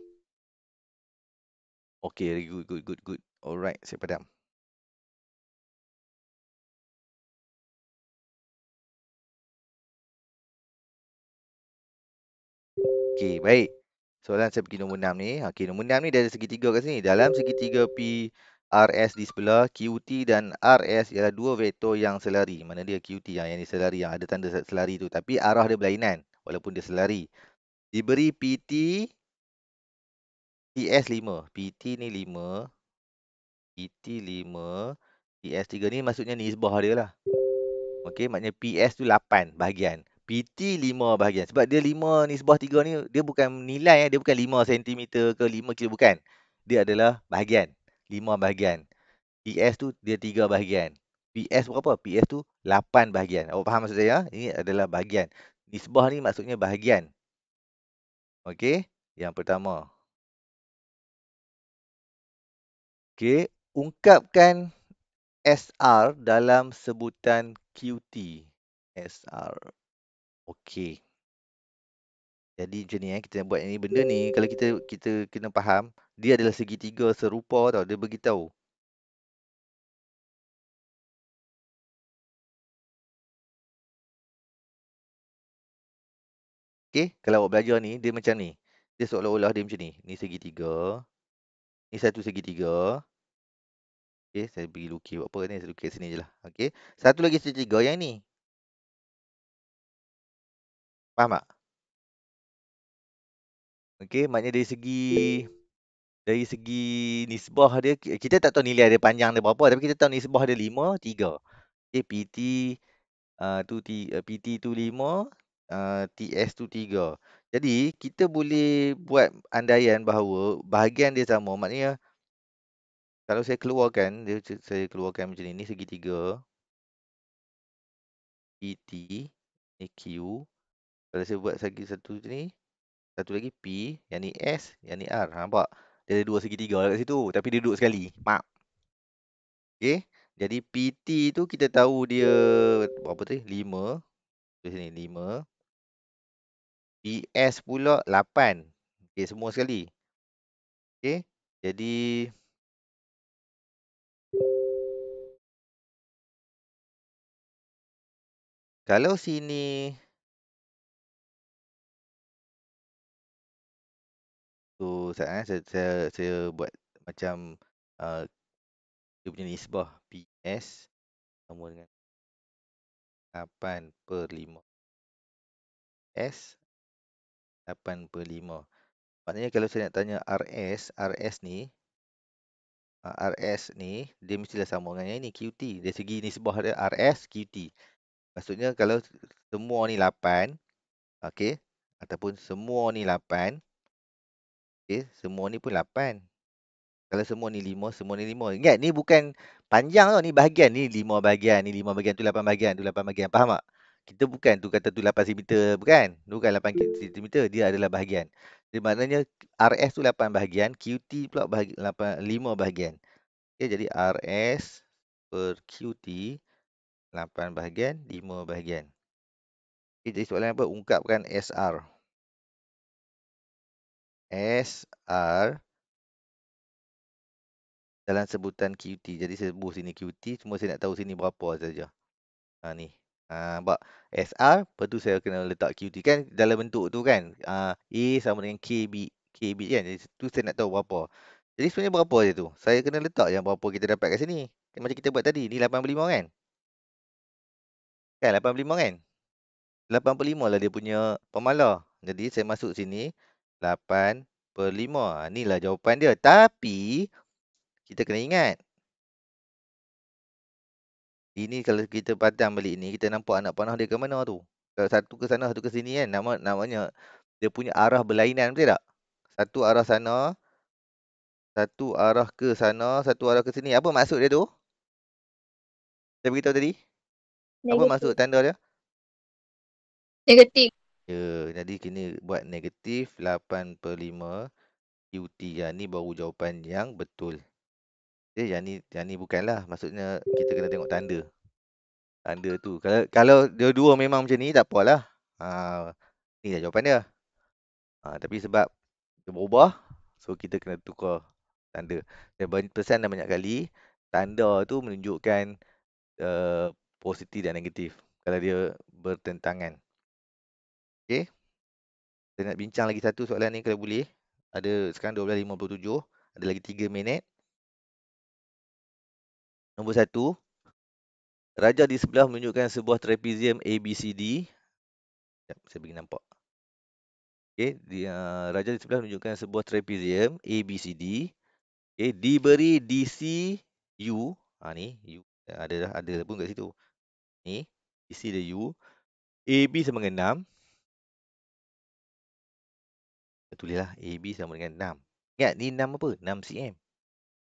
Okay, good. Alright, saya padam. Okay, baik. Soalan saya pergi nombor 6 ni. Okay, nombor 6 ni dia ada segitiga kat sini. Dalam segitiga PRS di sebelah, QT dan RS ialah dua vektor yang selari. Mana dia QT yang ni selari, yang ada tanda selari tu. Tapi arah dia berlainan walaupun dia selari. Diberi PT, TS 5. PT ni 5. PT 5. TS 3 ni maksudnya nisbah dia lah. Okey, maknanya PS tu 8 bahagian. PT 5 bahagian. Sebab dia 5 nisbah 3 ni, dia bukan nilai, dia bukan 5 sentimeter ke 5 kilo, bukan. Dia adalah bahagian. 5 bahagian. PS tu dia 3 bahagian. PS berapa? PS tu 8 bahagian. Awak faham maksud saya? Ini adalah bahagian. Nisbah ni maksudnya bahagian. Okey, yang pertama. Okey, ungkapkan SR dalam sebutan QT. SR. Okey. Jadi macam ni kita buat ni, benda ni kalau kita kena faham, dia adalah segitiga serupa tau, dia beritahu. Okey, kalau awak belajar ni dia macam ni. Dia seolah-olah dia macam ni. Ni segitiga. Ni satu segitiga. Okey, saya pergi lukis buat apa ni? Saya lukis sini je lah. Okey. Satu lagi segitiga yang ni. Faham tak? Okey, maknanya dari segi nisbah dia, kita tak tahu nilai dia panjang dia berapa, tapi kita tahu nisbah dia 5, 3. Okey, PT tu 5, TS tu 3. Jadi, kita boleh buat andaian bahawa bahagian dia sama. Maknanya, kalau saya keluarkan, saya keluarkan macam ni segitiga. PT, ni Q. Kalau saya buat lagi satu lagi P, yang ni S, yang ni R. Nampak? Dia ada dua segitiga kat situ, tapi dia duduk sekali. Mak. Okey. Jadi PT tu kita tahu dia berapa tadi? 5. Di sini 5. PS pula 8. Okey, semua sekali. Okey. Jadi kalau sini tu saya buat macam dia punya nisbah PS sama dengan 8/5 S 8/5. Maknanya kalau saya nak tanya RS ni, dia mestilah sama dengan yang ini, QT. Dari segi nisbah dia RS, QT. Maksudnya kalau semua ni 8, okey, ataupun semua ni 8, okey, semua ni pun 8. Kalau semua ni 5, semua ni 5. Ingat, ni bukan panjang tau, ni bahagian. Ni 5 bahagian, ni 5 bahagian, tu 8 bahagian, tu 8 bahagian. Faham tak? Kita bukan tu kata tu 8 cm, bukan. Bukan 8 cm, dia adalah bahagian. Jadi maknanya RS tu 8 bahagian, QT pula 5 bahagian. Okay, jadi RS per QT 8 bahagian, 5 bahagian. Okay, jadi soalan apa? Ungkapkan SR. SR dalam sebutan QT. Jadi saya sebut sini QT, cuma saya nak tahu sini berapa saja. Ni. Nampak SR, lepas tu saya kena letak QT kan dalam bentuk tu kan. A sama dengan KB kan. Jadi tu saya nak tahu berapa. Jadi sebenarnya berapa je tu? Saya kena letak yang berapa kita dapat kat sini. Kan macam kita buat tadi. Ni 85 kan? Kan 85 kan? 85 lah dia punya pemalar. Jadi saya masuk sini 8/5. Inilah jawapan dia. Tapi kita kena ingat. Ini kalau kita padam balik ni, kita nampak anak panah dia ke mana tu? Kalau satu ke sana, satu ke sini kan. Namanya dia punya arah berlainan, betul tak? Satu arah sana, satu arah ke sana, satu arah ke sini. Apa maksud dia tu? Saya beritahu tadi. Apa maksud Negatif. tanda dia? Negatif. Ya, jadi kini buat negatif 8/5 QT. Yang ni baru jawapan yang betul. Yang ni bukanlah. Maksudnya kita kena tengok tanda. Tanda tu. Kalau dua-dua memang macam ni, tak apalah. Ni dah jawapan dia. Tapi sebab dia berubah, so kita kena tukar tanda. Saya pesan dah banyak kali, tanda tu menunjukkan uh, positif dan negatif. Kalau dia bertentangan. Okey, saya nak bincang lagi satu soalan ni kalau boleh. Sekarang 12:57, ada lagi 3 minit. Nombor 1, raja di sebelah menunjukkan sebuah trapezium ABCD. Sekejap, saya bagi nampak. Okey, raja di sebelah menunjukkan sebuah trapezium ABCD. Okay, diberi DC U. Ni U ada pun kat situ. Ni DC dia U. AB sama dengan 6. Tulislah AB sama dengan 6. Ingat ni 6 apa? 6 cm.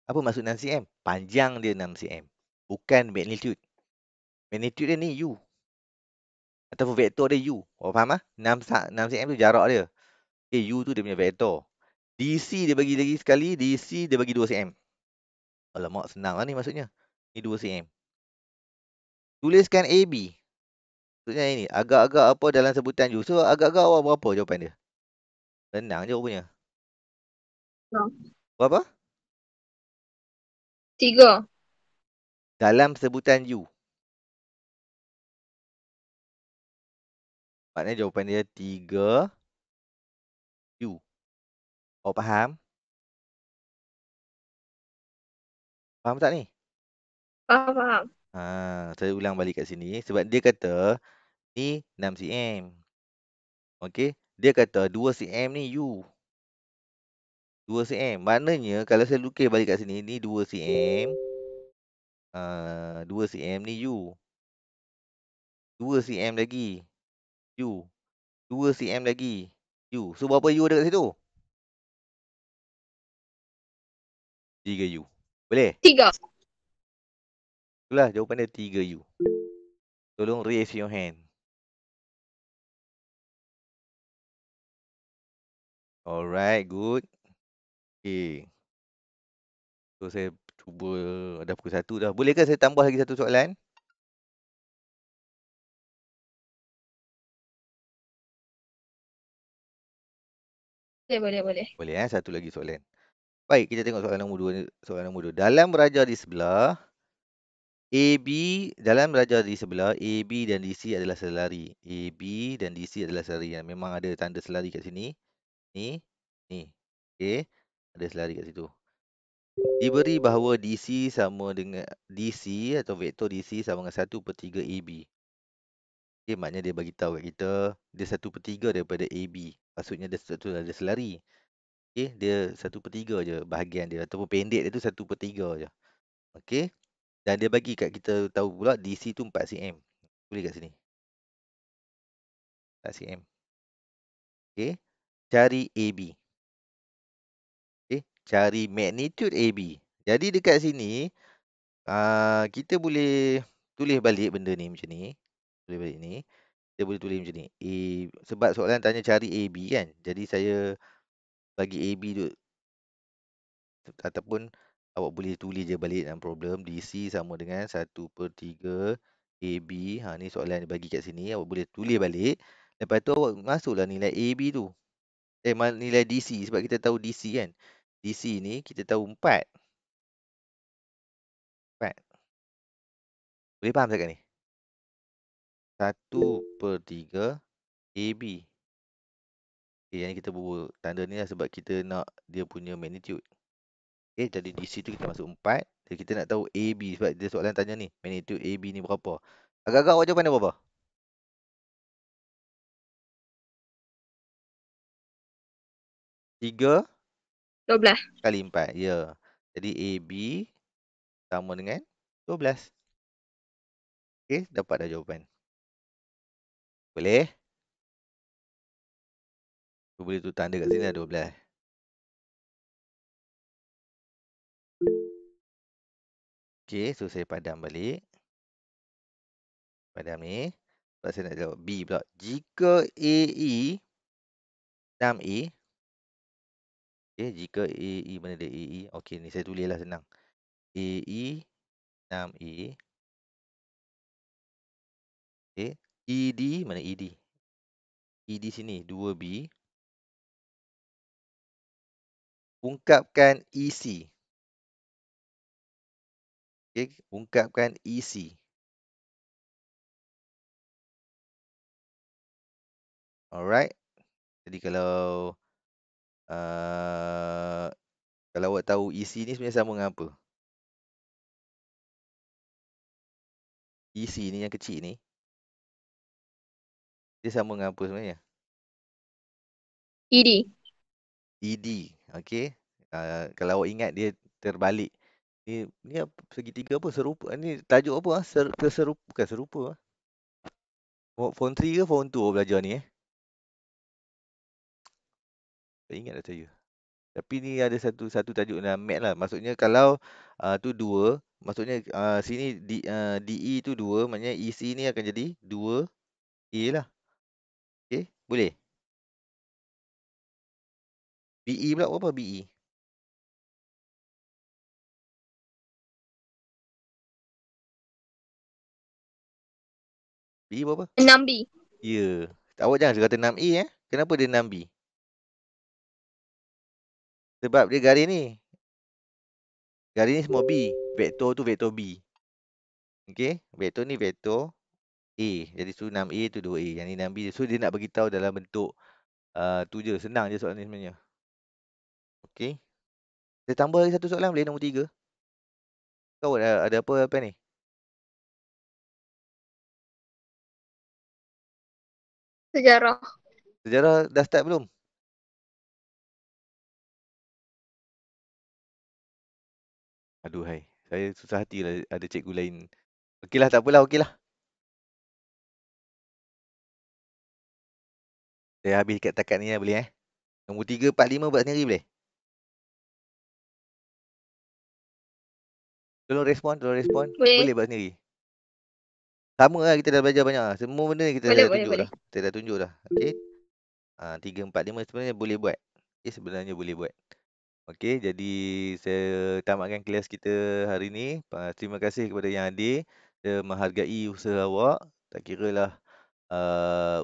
Apa maksud 6 cm? Panjang dia 6 cm. Bukan magnitude. Magnitude dia ni U. Ataupun vektor dia U. Awak faham ah? 6 cm tu jarak dia. Okay, U tu dia punya vektor. DC dia bagi lagi sekali. DC dia bagi 2 cm. Alamak, senang lah ni maksudnya. Ni 2 cm. Tuliskan AB. Maksudnya ini, agak-agak apa dalam sebutan U. So, agak-agak awak berapa jawapan dia? Senang je rupanya. No. Berapa? 3. Dalam sebutan U. Maknanya jawapan dia 3 U. Awak faham? Faham tak ni? Faham, faham. Saya ulang balik kat sini. Sebab dia kata, ni 6 cm. Okey? Dia kata 2 cm ni U. 2 cm. Maknanya, kalau saya lukis balik kat sini, ni 2 cm. 2 cm ni U. 2 cm lagi. U. 2 cm lagi. U. So, berapa U ada kat situ? 3 U. Boleh? 3. Itulah jawapan dia 3 U. Tolong raise your hand. Alright, good. Okay. So, saya cuba dah pukul 1 dah. Bolehkah saya tambah lagi satu soalan? Boleh, boleh. Boleh satu lagi soalan. Baik, kita tengok soalan nombor 2 ni. Soalan nombor 2. Dalam beraja di sebelah, AB, dalam beraja di sebelah, AB dan DC adalah selari. AB dan DC adalah selari. Memang ada tanda selari kat sini. Ni, ni. Okay. Ada selari kat situ. Diberi bahawa DC sama dengan DC atau vektor DC sama dengan 1/3 AB. Okay, maknanya dia bagi tahu kat kita, dia 1/3 daripada AB. Maksudnya dia satu ada selari. Okay, dia 1/3 je bahagian dia. Ataupun pendek dia tu 1/3 je. Okay. Dan dia bagi kat kita tahu pula DC tu 4 cm. Boleh kat sini. 4 cm. Okay. Cari AB. Okay. Cari magnitude AB. Jadi dekat sini, kita boleh tulis balik benda ni macam ni. Tulis balik ni. Kita boleh tulis macam ni. Sebab soalan tanya cari AB kan. Jadi saya bagi AB tu. Ataupun awak boleh tulis je balik dalam problem. DC sama dengan 1/3 AB. Ni soalan dia bagi kat sini. Awak boleh tulis balik. Lepas tu awak masuklah nilai AB tu. Nilai DC. Sebab kita tahu DC kan. DC ni kita tahu 4. 4. Boleh faham cakap ni? 1/3 AB. Okay, yang ni kita buat tanda ni lah sebab kita nak dia punya magnitude. Okay, jadi DC tu kita masuk 4. Jadi kita nak tahu AB sebab dia soalan tanya ni. Magnitude AB ni berapa? Agak-agak awak jawapan dia berapa? 3 12. kali 4. Ya. Jadi AB sama dengan 12. Okay, dapat dah jawapan. Boleh? Tu boleh tu tanda kat sini dah 12. Okay, so saya padam balik. Padam ni. Sebab saya nak jawab B pula. Jika AE 6A. Okay, jika AE, mana dia AE? Okay, ni saya tulis lah senang. AE 6A. Okay. ED, mana ED? ED sini 2B. Ungkapkan EC. Okay, ungkapkan EC. Alright. Jadi kalau awak tahu EC ni sebenarnya sama dengan apa? EC ni yang kecil ni, dia sama dengan apa sebenarnya? ED. ED. Okay. Kalau awak ingat dia terbalik. Ni apa, segitiga apa? Serupa. Ni tajuk apa? Keserupa. Bukan serupa. Form 3 ke Form 2 awak belajar ni Tak ingat dah saya. Tapi ni ada satu tajuk dalam mat lah. Maksudnya kalau tu 2, maksudnya sini DE tu 2, maknanya EC ni akan jadi 2A lah. Okay, boleh? BE pula berapa BE? BE berapa? 6B. Ya. Awak jangan kata 6A Kenapa dia 6B? Sebab dia garis ni. Garis ni semua B. Vektor tu vektor B. Okay, vektor ni vektor A. Jadi tu 6A tu 2A. Yang ni 6B. So dia nak bagi tahu dalam bentuk tu je. Senang je soalan ni sebenarnya. Okay. Saya tambah lagi satu soalan boleh nombor 3. Kau ada apa ni? Sejarah. Sejarah dah start belum? Aduhai. Saya susah hati lah ada cikgu lain. Okeylah, tak apalah, okeylah. Saya habis kat takat ni lah boleh Nombor 3, 4, 5 buat sendiri boleh? Tolong respon. Boleh. Boleh buat sendiri. Sama lah kita dah belajar banyak lah. Semua benda ni kita Boleh, dah boleh, tunjuk boleh. dah. Kita dah tunjuk dah. Okey. 3, 4, 5 sebenarnya boleh buat. Okay, sebenarnya boleh buat. Okey, jadi saya tamatkan kelas kita hari ni. Terima kasih kepada yang hadir. Saya menghargai usaha awak. Tak kiralah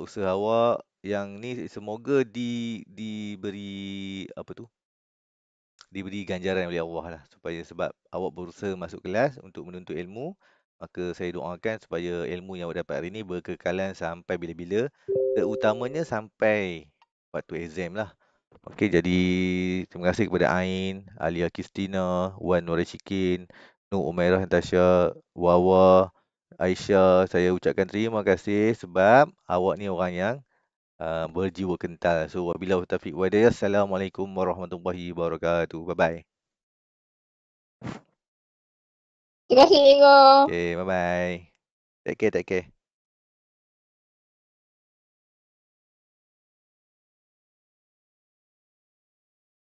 usaha awak yang ni semoga diberi apa tu? Diberi ganjaran oleh Allah lah supaya sebab awak berusaha masuk kelas untuk menuntut ilmu, maka saya doakan supaya ilmu yang awak dapat hari ini berkekalan sampai bila-bila, terutamanya sampai waktu exam lah. Okey, jadi terima kasih kepada Ain, Alia Kristina, Wan Nora Shikin, Nur Umairah Natasha, Wawa, Aisyah, saya ucapkan terima kasih sebab awak ni orang yang berjiwa kental. So, wabillahi taufiq wa hidayah. Assalamualaikum warahmatullahi wabarakatuh. Bye-bye. Terima kasih, Ego. Okay, bye-bye. Take care, take care.